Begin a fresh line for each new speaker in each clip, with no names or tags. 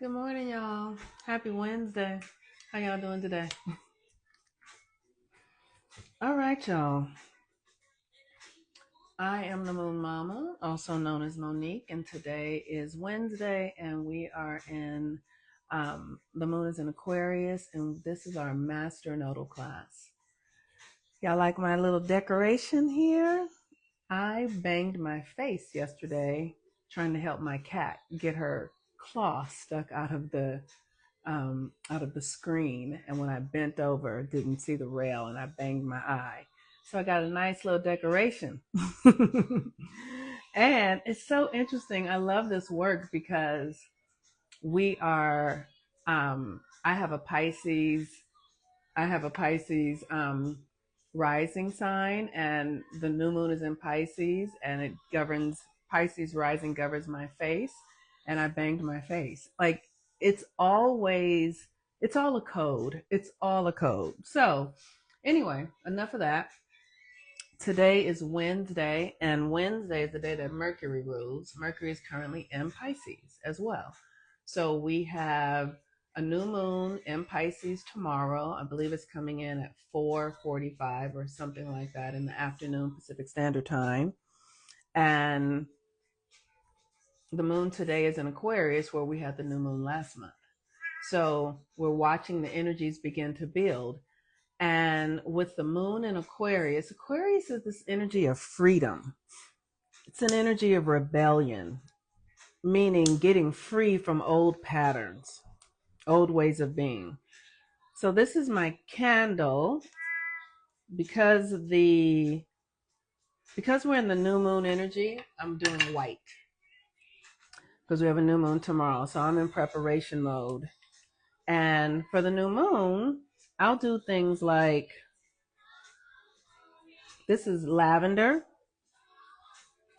Good morning, y'all. Happy Wednesday. How y'all doing today? All right, y'all. I am the Moon Mama, also known as Monique, and today is Wednesday, and we are in the Moon is in Aquarius, and this is our Master Nodal class. Y'all like my little decoration here? I banged my face yesterday trying to help my cat get her claw stuck out of the screen, and when I bent over, didn't see the rail, and I banged my eye. So I got a nice little decoration. And it's so interesting. I love this work because we are I have a Pisces rising sign, and the new moon is in Pisces, and it governs Pisces rising governs my face, and I banged my face. Like it's always it's all a code. It's all a code. So anyway, enough of that. Today is Wednesday, and Wednesday is the day that Mercury rules. Mercury is currently in Pisces as well. So we have a new moon in Pisces tomorrow. I believe it's coming in at 4:45 or something like that in the afternoon Pacific Standard Time. And the moon today is in Aquarius, where we had the new moon last month. So we're watching the energies begin to build. And with the moon in Aquarius, Aquarius is this energy of freedom. It's an energy of rebellion, meaning getting free from old patterns, old ways of being. So this is my candle because we're in the new moon energy. I'm doing white because we have a new moon tomorrow. So I'm in preparation mode. And for the new moon, I'll do things like this is lavender.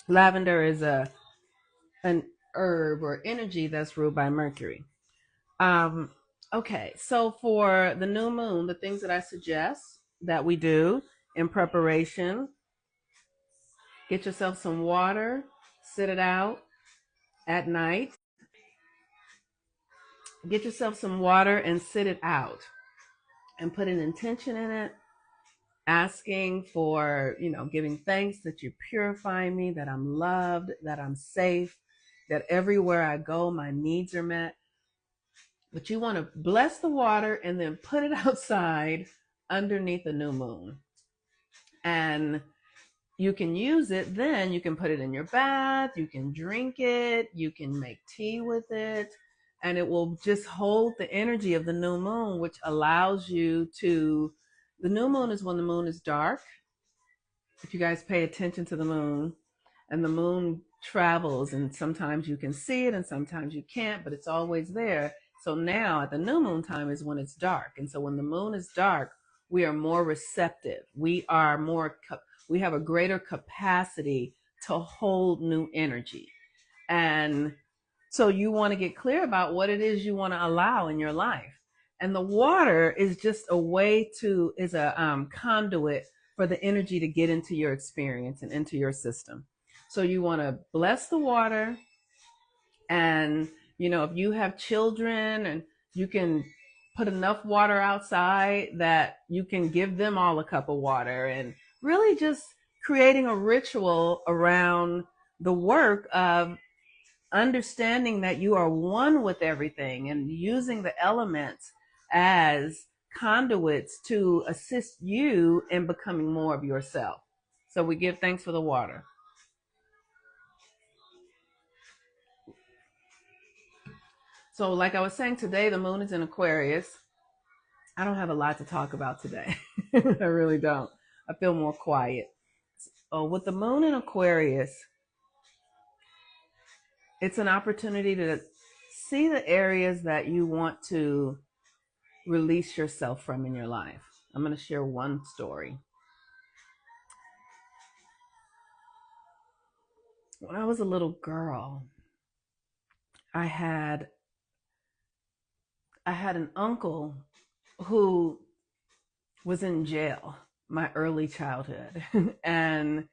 Lavender is an herb or energy that's ruled by Mercury. Um, okay, so for the new moon, the things that I suggest that we do in preparation: get yourself some water, sit it out at night. Get yourself some water and sit it out and put an intention in it, asking for, giving thanks that you're purifying me, that I'm loved, that I'm safe, that everywhere I go, my needs are met. But you want to bless the water and then put it outside underneath the new moon. And you can use it, then you can put it in your bath, you can drink it, you can make tea with it, and it will just hold the energy of the new moon, which allows you to. The new moon is when the moon is dark. If you guys pay attention to the moon, and the moon travels, and sometimes you can see it and sometimes you can't, but it's always there. So now at the new moon time is when it's dark. And so when the moon is dark, we are more receptive. We have a greater capacity to hold new energy. And so you want to get clear about what it is you want to allow in your life. And the water is just is a conduit for the energy to get into your experience and into your system. So you want to bless the water. And, if you have children, and you can put enough water outside that you can give them all a cup of water, and really just creating a ritual around the work of understanding that you are one with everything and using the elements as conduits to assist you in becoming more of yourself. So we give thanks for the water. So like I was saying, today the moon is in Aquarius. I don't have a lot to talk about today. I really don't. I feel more quiet. With the moon in Aquarius, it's an opportunity to see the areas that you want to release yourself from in your life. I'm going to share one story. When I was a little girl, I had an uncle who was in jail my early childhood. And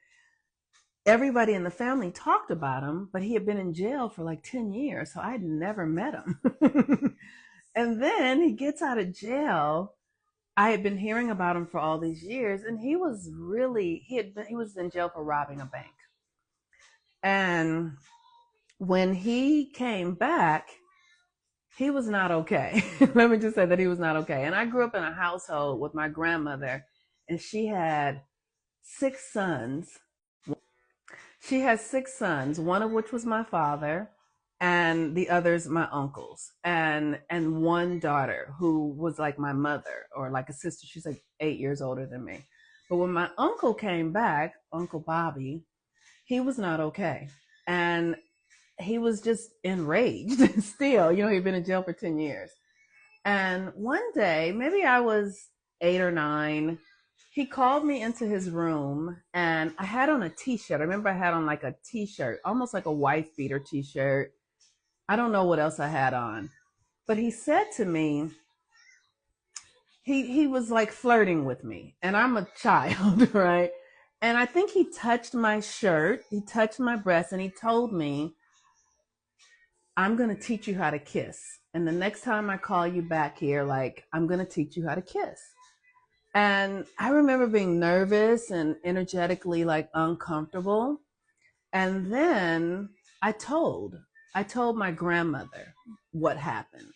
everybody in the family talked about him, but he had been in jail for like 10 years, so I'd never met him. And then he gets out of jail. I had been hearing about him for all these years, and he was really he was in jail for robbing a bank. And when he came back, he was not okay. Let me just say that he was not okay. And I grew up in a household with my grandmother, and she had 6 sons. She has 6 sons, one of which was my father, and the others my uncles, and one daughter who was like my mother or like a sister. She's like 8 years older than me. But when my uncle came back, Uncle Bobby, he was not okay. And he was just enraged still. You know, he'd been in jail for 10 years. And one day, maybe I was 8 or 9, he called me into his room, and I had on a t-shirt. I remember I had on like a t-shirt, almost like a wife beater t-shirt. I don't know what else I had on. But he said to me, he was like flirting with me, and I'm a child, right? And I think he touched my shirt, he touched my breast, and he told me, I'm going to teach you how to kiss. And the next time I call you back here, like, I'm going to teach you how to kiss. And I remember being nervous and energetically like uncomfortable. And then I told my grandmother what happened.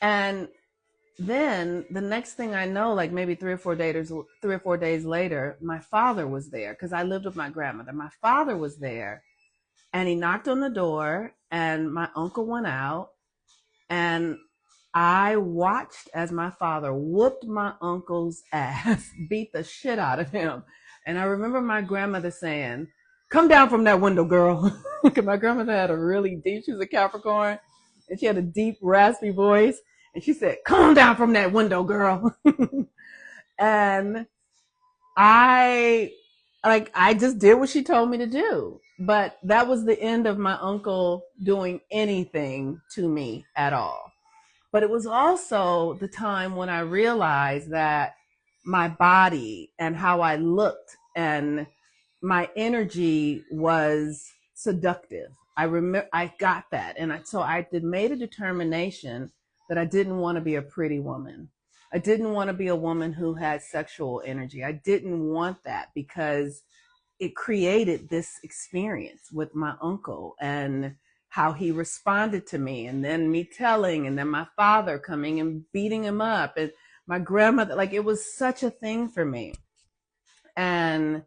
And then the next thing I know, like maybe 3 or 4 days later, my father was there because I lived with my grandmother. My father was there, and he knocked on the door, and my uncle went out, and I watched as my father whooped my uncle's ass, beat the shit out of him. And I remember my grandmother saying, "Come down from that window, girl." Because my grandmother had a really deep, she was a Capricorn, and she had a deep, raspy voice. And she said, "Come down from that window, girl." And I just did what she told me to do. But that was the end of my uncle doing anything to me at all. But it was also the time when I realized that my body and how I looked and my energy was seductive. I remember I got that, and so I made a determination that I didn't want to be a pretty woman. I didn't want to be a woman who had sexual energy. I didn't want that because it created this experience with my uncle and how he responded to me, and then me telling, and then my father coming and beating him up, and my grandmother. Like, it was such a thing for me. And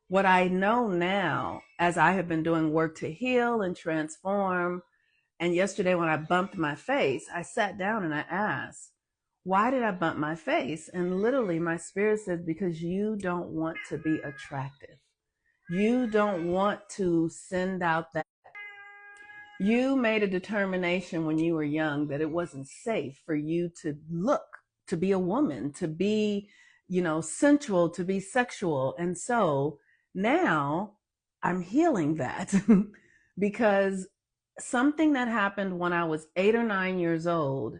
what I know now, as I have been doing work to heal and transform, and yesterday when I bumped my face, I sat down and I asked, why did I bump my face? And literally my spirit said, because you don't want to be attractive. You don't want to send out that. You made a determination when you were young that it wasn't safe for you to look, to be a woman, to be, sensual, to be sexual. And so now I'm healing that because something that happened when I was 8 or 9 years old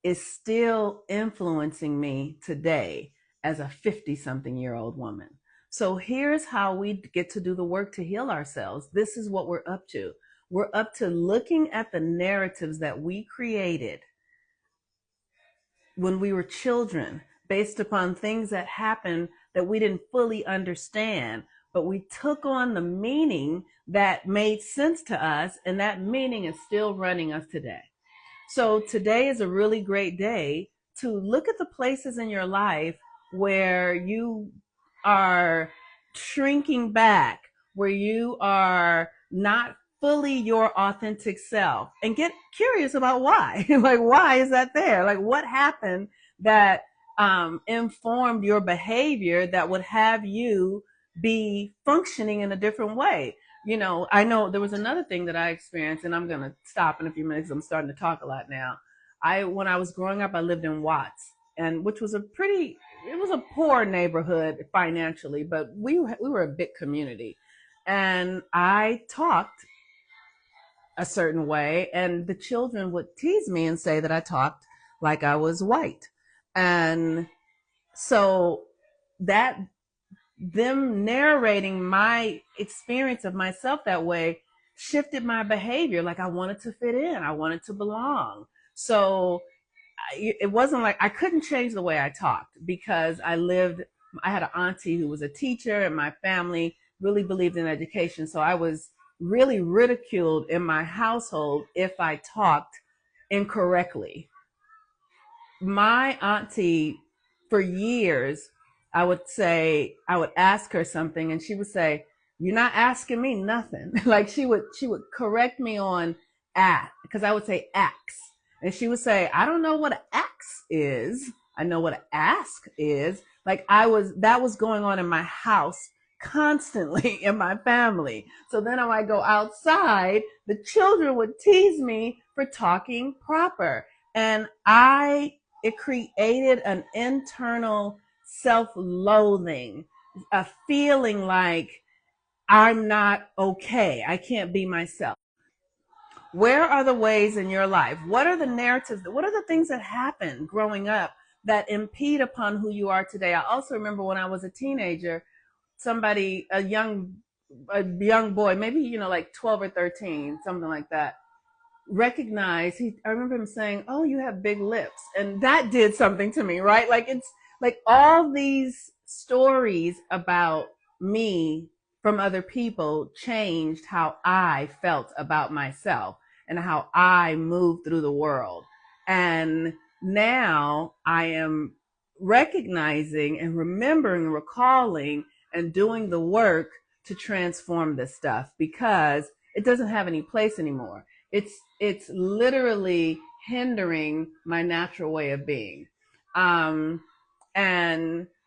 is still influencing me today as a 50-something-year-old woman. So here's how we get to do the work to heal ourselves. This is what we're up to. We're up to looking at the narratives that we created when we were children based upon things that happened that we didn't fully understand, but we took on the meaning that made sense to us, and that meaning is still running us today. So today is a really great day to look at the places in your life where you are shrinking back, where you are not fully your authentic self, and get curious about why. Like, why is that there? Like, what happened that informed your behavior that would have you be functioning in a different way? I know there was another thing that I experienced, and I'm going to stop in a few minutes. I'm starting to talk a lot now. When I was growing up, I lived in Watts, and which was it was a poor neighborhood financially, but we were a big community. And I talked a certain way, and the children would tease me and say that I talked like I was white. And so that them narrating my experience of myself that way shifted my behavior. Like I wanted to fit in, I wanted to belong. So it wasn't like I couldn't change the way I talked because I had an auntie who was a teacher and my family really believed in education. So I was really ridiculed in my household if I talked incorrectly. My auntie, for years, I would ask her something and she would say, "You're not asking me nothing." Like she would correct me on at, because I would say ax. And she would say, "I don't know what an ax is. I know what an ask is." Like that was going on in my house constantly in my family. So then when I go outside, the children would tease me for talking proper. And it created an internal self-loathing, a feeling like I'm not okay. I can't be myself. Where are the ways in your life? What are the narratives? What are the things that happened growing up that impede upon who you are today? I also remember when I was a teenager, a young boy, maybe, like 12 or 13, something like that, I remember him saying, "Oh, you have big lips." And that did something to me, right? Like it's like all these stories about me from other people changed how I felt about myself and how I moved through the world. And now I am recognizing and remembering, recalling, and doing the work to transform this stuff because it doesn't have any place anymore. It's literally hindering my natural way of being. And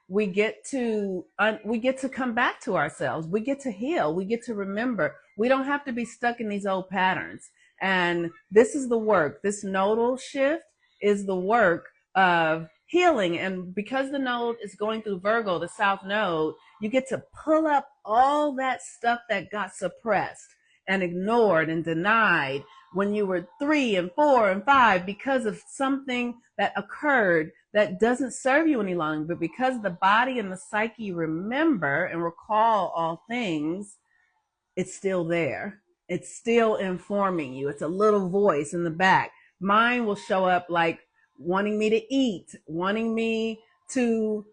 we get to come back to ourselves. We get to heal. We get to remember. We don't have to be stuck in these old patterns. And this is the work. This nodal shift is the work of healing. And because the node is going through Virgo, the south node, you get to pull up all that stuff that got suppressed and ignored and denied when you were 3 and 4 and 5 because of something that occurred that doesn't serve you any longer. But because the body and the psyche remember and recall all things, it's still there. It's still informing you. It's a little voice in the back. Mine will show up like wanting me to eat, wanting me to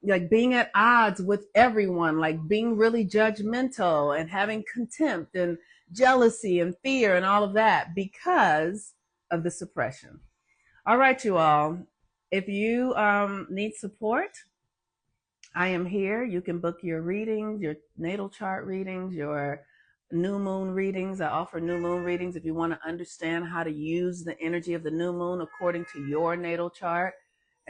like being at odds with everyone, like being really judgmental and having contempt and jealousy and fear and all of that because of the suppression. All right, you all. If you need support, I am here. You can book your readings, your natal chart readings, your new moon readings. I offer new moon readings if you want to understand how to use the energy of the new moon according to your natal chart.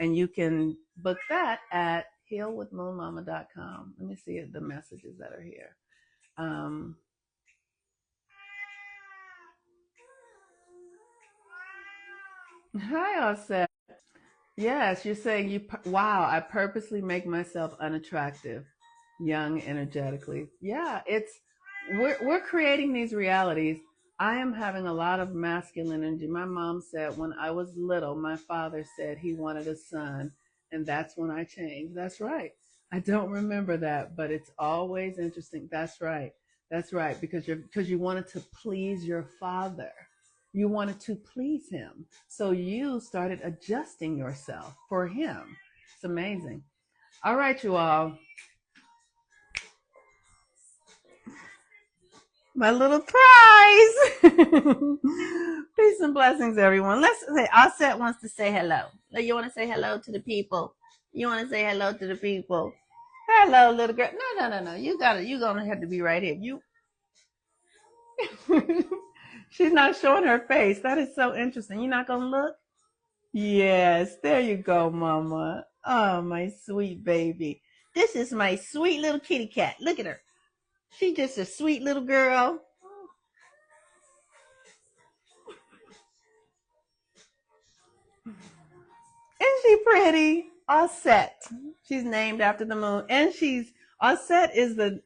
And you can book that at healwithmoonmama.com. Let me see the messages that are here. Hi, Offset. Yes, you're saying wow, I purposely make myself unattractive, young energetically. Yeah, we're creating these realities. I am having a lot of masculine energy. My mom said when I was little, my father said he wanted a son, and that's when I changed. That's right. I don't remember that, but it's always interesting. That's right. That's right, because you wanted to please your father. You wanted to please him. So you started adjusting yourself for him. It's amazing. All right, you all. My little prize. Peace and blessings, everyone. Let's say Osset wants to say hello. You want to say hello to the people? You want to say hello to the people? Hello, little girl. No. You're gonna have to be right here. She's not showing her face. That is so interesting. You're not gonna look? Yes, there you go, Mama. Oh, my sweet baby. This is my sweet little kitty cat. Look at her. She's just a sweet little girl. Isn't she pretty? Osset. She's named after the moon, and she's Osset is the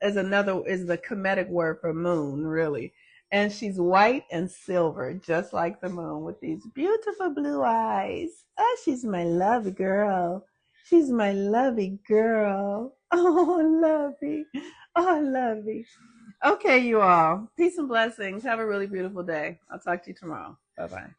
Kemetic word for moon, really. And she's white and silver, just like the moon, with these beautiful blue eyes. Oh, she's my lovey girl. She's my lovey girl. Oh, lovey. Oh, lovey. Okay, you all. Peace and blessings. Have a really beautiful day. I'll talk to you tomorrow. Bye bye.